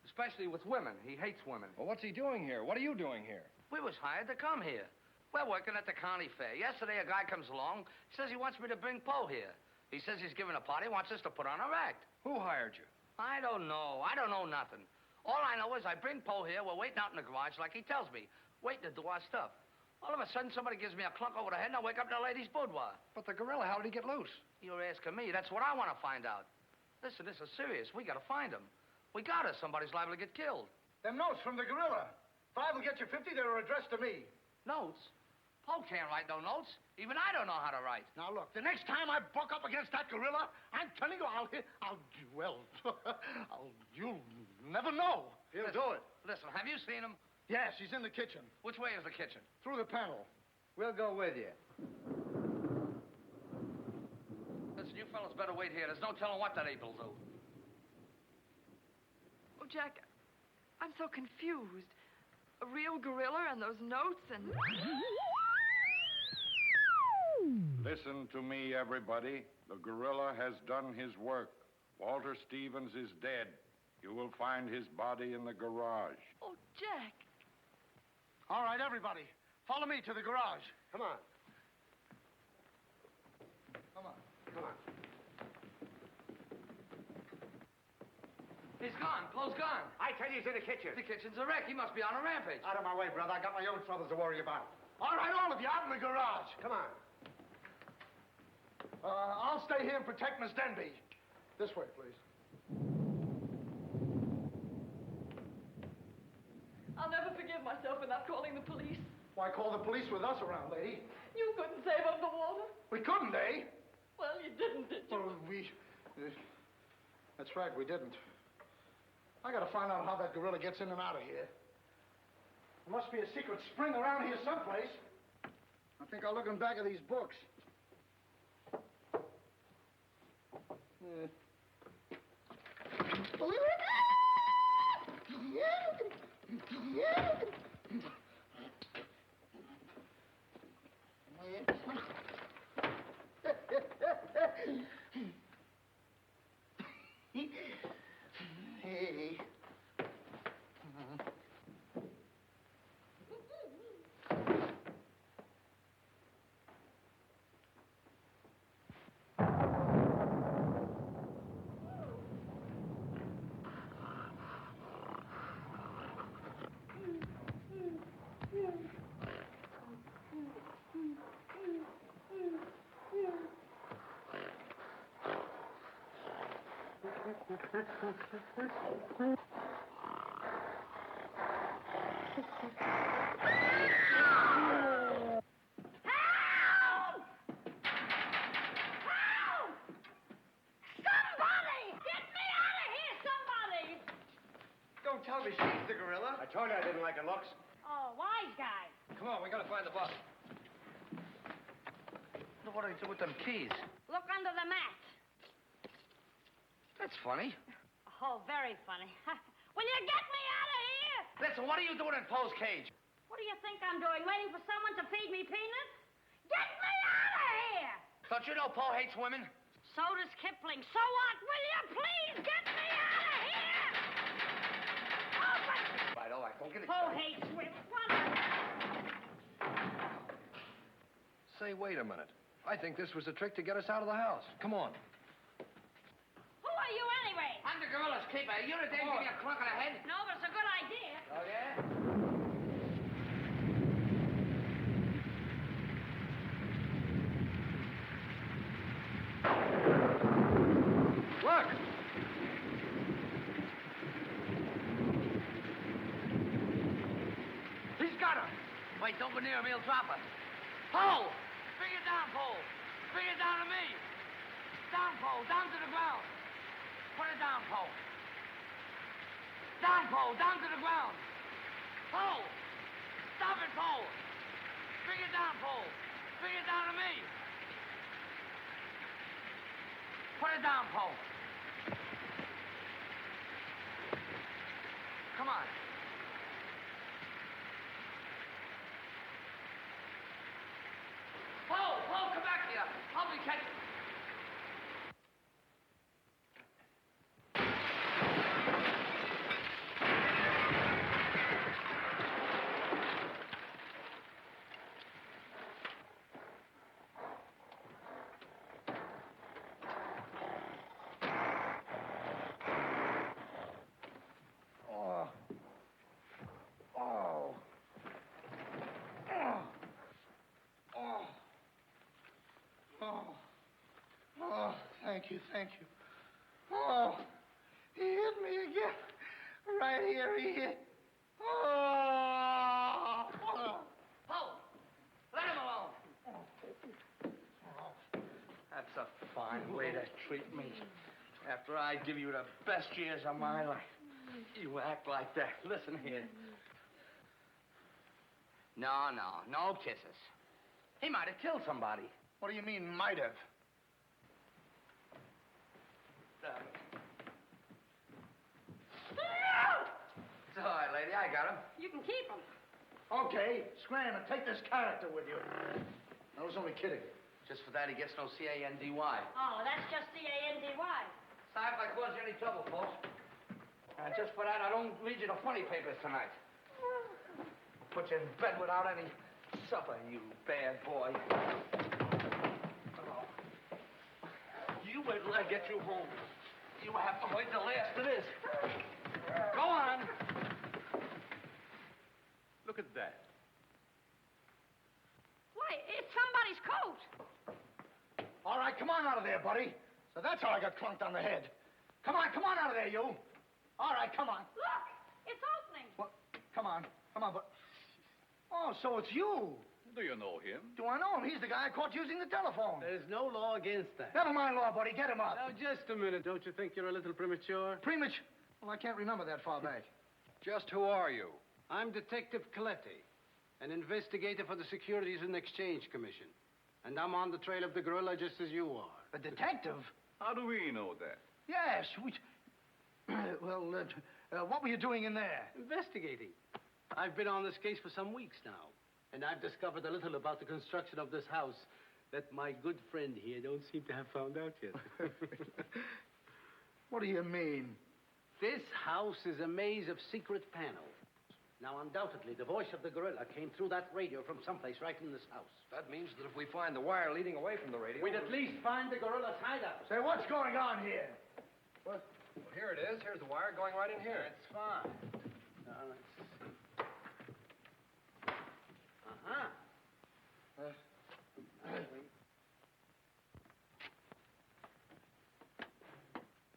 Especially with women. He hates women. Well, what's he doing here? What are you doing here? We was hired to come here. We're working at the county fair. Yesterday, a guy comes along. He says he wants me to bring Poe here. He says he's giving a party, wants us to put on our act. Who hired you? I don't know. I don't know nothing. All I know is I bring Poe here. We're waiting out in the garage like he tells me. Waiting to do our stuff. All of a sudden, somebody gives me a clunk over the head, and I wake up in a lady's boudoir. But the gorilla, how did he get loose? You're asking me. That's what I want to find out. Listen, this is serious. We got to find him. We got to. Somebody's liable to get killed. Them notes from the gorilla. If I will get you 50, they were addressed to me. Notes? Paul can't write no notes. Even I don't know how to write. Now, look, the next time I buck up against that gorilla, I'm telling you, you'll never know. He'll do it. Listen, have you seen him? Yes, he's in the kitchen. Which way is the kitchen? Through the panel. We'll go with you. Listen, you fellas better wait here. There's no telling what that ape will do. Oh, Jack, I'm so confused. A real gorilla and those notes and... Listen to me, everybody. The gorilla has done his work. Walter Stevens is dead. You will find his body in the garage. Oh, Jack. All right, everybody. Follow me to the garage. Come on. Come on. Come on. He's gone. Paul's gone. I tell you, he's in the kitchen. The kitchen's a wreck. He must be on a rampage. Out of my way, brother. I got my own troubles to worry about. All right, all of you, out in the garage. Come on. I'll stay here and protect Miss Denby. This way, please. I'll never forgive myself for not calling the police. Why call the police with us around, lady? You couldn't save up the water. We couldn't, eh? Well, you didn't, did you? Well, that's right, we didn't. I gotta find out how that gorilla gets in and out of here. There must be a secret spring around here someplace. I think I'll look in back of these books. Hey. Don't tell me she's the gorilla. I told you I didn't like her looks. Oh, wise guy. Come on, we gotta find the body. What do they do with them keys? Look under the mat. That's funny. Oh, very funny. Will you get me out of here? Listen, what are you doing in Poe's cage? What do you think I'm doing? Waiting for someone to feed me peanuts? Get me out of here! Don't you know Poe hates women? So does Kipling. So what? Will you please get me out of here? Oh, but... All right, don't get Poe hates women. What? Say, wait a minute. I think this was a trick to get us out of the house. Come on. Who are you anyway? I'm the gorilla's keeper. You the dame give me a clunk on the head? No, but it's a good idea. Oh, yeah? Look! He's got her. Wait, don't go near him. He'll drop her. Poe! Bring it down, Poe. Bring it down to me. Down, Poe. Down to the ground. Put it down, Poe. Down, Poe. Down to the ground. Poe! Stop it, Poe. Bring it down, Poe. Bring it down to me. Put it down, Poe. Come on. Poe, come back here. Help me catch it. you, thank you. Oh, he hit me again. Right here, he hit. Oh! Ho! Let him alone. That's a fine way to treat me. After I give you the best years of my life, you act like that. Listen here. No kisses. He might have killed somebody. What do you mean, might have? It's all right, lady. I got him. You can keep him. Okay, scram and take this character with you. I was only kidding. Just for that, he gets no C-A-N-D-Y. Oh, that's just C-A-N-D-Y. Sorry if I caused you any trouble, folks. Just for that, I don't read you the funny papers tonight. Put you in bed without any supper, you bad boy. You wait till I get you home. You have to wait till after this. Go on. Look at that. Why, it's somebody's coat. All right, come on out of there, buddy. So that's how I got clunked on the head. Come on out of there, you. All right, come on. Look, it's opening. What? Come on, but... Oh, so it's you. Do you know him? Do I know him? He's the guy I caught using the telephone. There's no law against that. Never mind law, buddy. Get him up. Now, just a minute. Don't you think you're a little premature? Premature? Well, I can't remember that far back. Just who are you? I'm Detective Coletti, an investigator for the Securities and Exchange Commission. And I'm on the trail of the gorilla just as you are. A detective? How do we know that? Yes, we... what were you doing in there? Investigating. I've been on this case for some weeks now. And I've discovered a little about the construction of this house that my good friend here don't seem to have found out yet. What do you mean? This house is a maze of secret panels. Now, undoubtedly, the voice of the gorilla came through that radio from someplace right in this house. That means that if we find the wire leading away from the radio... We'd at least find the gorilla's hideout. Say, what's going on here? What? Well, here it is. Here's the wire going right in here. That's fine. Now, let's see.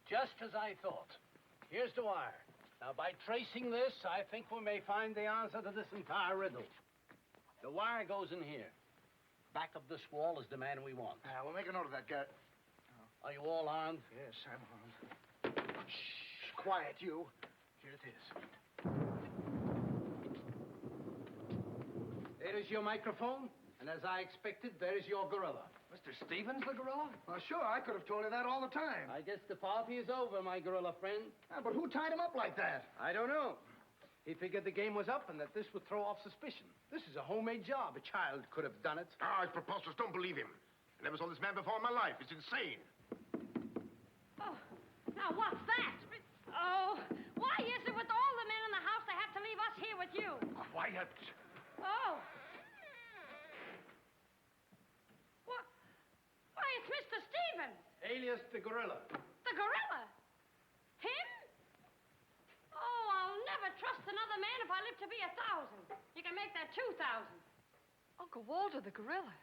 Just as I thought. Here's the wire. Now, by tracing this, I think we may find the answer to this entire riddle. The wire goes in here. Back of this wall is the man we want. We'll make a note of that, guy. Are you all armed? Yes, I'm armed. Shh, quiet, you. Here it is. There is your microphone, and as I expected, there is your gorilla. Mr. Stevens, the gorilla? Well, sure, I could have told you that all the time. I guess the party is over, my gorilla friend. But who tied him up like that? I don't know. He figured the game was up and that this would throw off suspicion. This is a homemade job. A child could have done it. Ah, it's preposterous. Don't believe him. I never saw this man before in my life. It's insane. Oh, now what's that? Oh, why is it with all the men in the house they have to leave us here with you? Quiet. Oh. What? Why, it's Mr. Stevens. Alias the gorilla. The gorilla? Him? Oh, I'll never trust another man if I live to be 1,000. You can make that 2,000. Uncle Walter, the gorilla.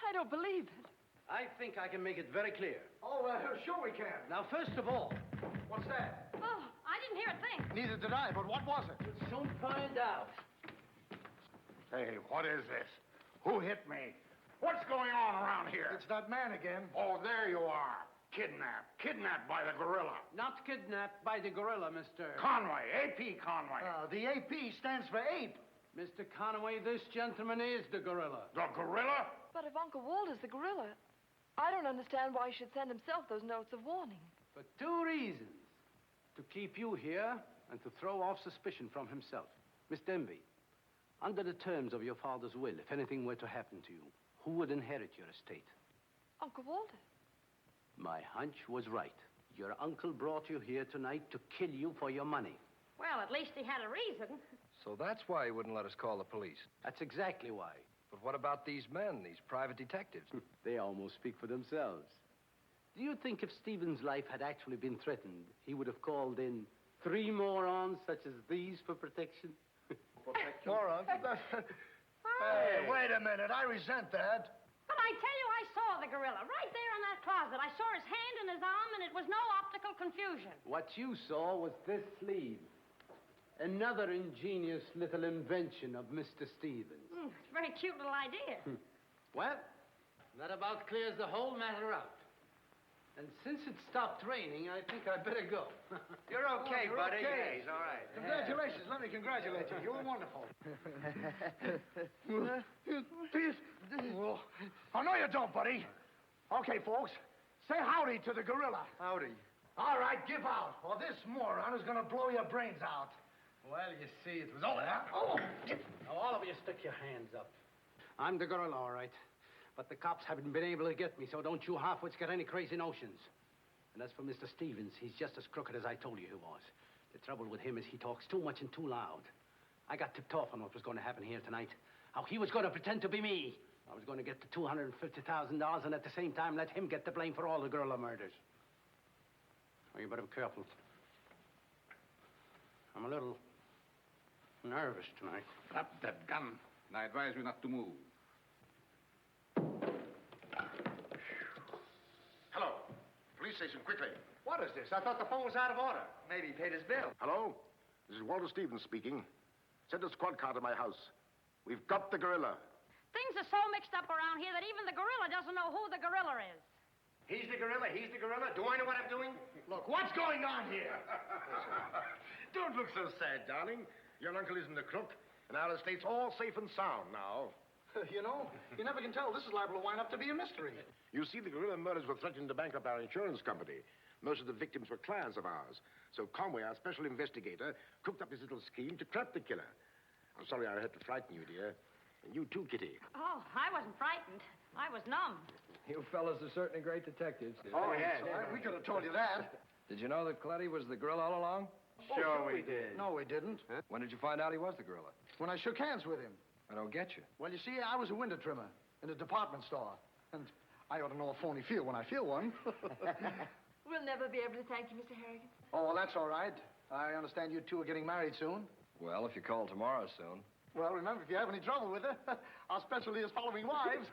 I don't believe it. I think I can make it very clear. Oh, sure we can. Now, first of all... What's that? Oh, I didn't hear a thing. Neither did I, but what was it? We'll soon find out. Hey, what is this? Who hit me? What's going on around here? It's that man again. Oh, there you are. Kidnapped. Kidnapped by the gorilla. Not kidnapped by the gorilla, Mr. Conway. A.P. Conway. The AP stands for ape. Mr. Conway, this gentleman is the gorilla. The gorilla? But if Uncle Walter's the gorilla, I don't understand why he should send himself those notes of warning. For two reasons. To keep you here and to throw off suspicion from himself. Miss Denby, under the terms of your father's will, if anything were to happen to you, who would inherit your estate? Uncle Walter. My hunch was right. Your uncle brought you here tonight to kill you for your money. Well, at least he had a reason. So that's why he wouldn't let us call the police. That's exactly why. But what about these men, these private detectives? They almost speak for themselves. Do you think if Stephen's life had actually been threatened, he would have called in 3 morons such as these for protection? Morons? Hey, wait a minute. I resent that. But I I tell you, I saw the gorilla right there in that closet. I saw his hand and his arm, and it was no optical confusion. What you saw was this sleeve. Another ingenious little invention of Mr. Stevens. It's a very cute little idea. Well, that about clears the whole matter out. And since it stopped raining, I think I'd better go. You're okay, you're buddy. okay. Yeah, he's all right. Congratulations. Let me congratulate you. You were wonderful. Oh, no, you don't, buddy. Okay, folks. Say howdy to the gorilla. Howdy. All right, give out, or this moron is going to blow your brains out. Well, you see, it was all that. Oh! Now, all of you stick your hands up. I'm the gorilla, all right. But the cops haven't been able to get me, so don't you half-wits get any crazy notions. And as for Mr. Stevens, he's just as crooked as I told you he was. The trouble with him is he talks too much and too loud. I got tipped off on what was going to happen here tonight. How he was going to pretend to be me. I was going to get the $250,000 and at the same time let him get the blame for all the gorilla murders. Oh, you better be careful. I'm a little nervous tonight. Drop that gun, and I advise you not to move. Hello. Police station, quickly. What is this? I thought the phone was out of order. Maybe he paid his bill. Hello? This is Walter Stevens speaking. Send a squad car to my house. We've got the gorilla. Things are so mixed up around here that even the gorilla doesn't know who the gorilla is. He's the gorilla. He's the gorilla. Do I know what I'm doing? Look, what's going on here? Don't look so sad, darling. Your uncle isn't a crook, and our estate's all safe and sound now. You know, you never can tell. This is liable to wind up to be a mystery. You see, the gorilla murders were threatening to bankrupt our insurance company. Most of the victims were clients of ours. So Conway, our special investigator, cooked up his little scheme to trap the killer. I'm sorry I had to frighten you, dear. And you too, Kitty. Oh, I wasn't frightened. I was numb. You fellas are certainly great detectives. Oh, yes. We could have told you that. Did you know that Cletty was the gorilla all along? Sure we did. No, we didn't. Huh? When did you find out he was the gorilla? When I shook hands with him. I don't get you. Well, you see, I was a window trimmer in a department store. And I ought to know a phony feel when I feel one. We'll never be able to thank you, Mr. Harrigan. Oh, well, that's all right. I understand you two are getting married soon. Well, if you call tomorrow soon. Well, remember, if you have any trouble with her, our specialty is following wives.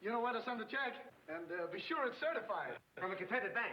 You know where to send the check, and be sure it's certified. From a competitive bank.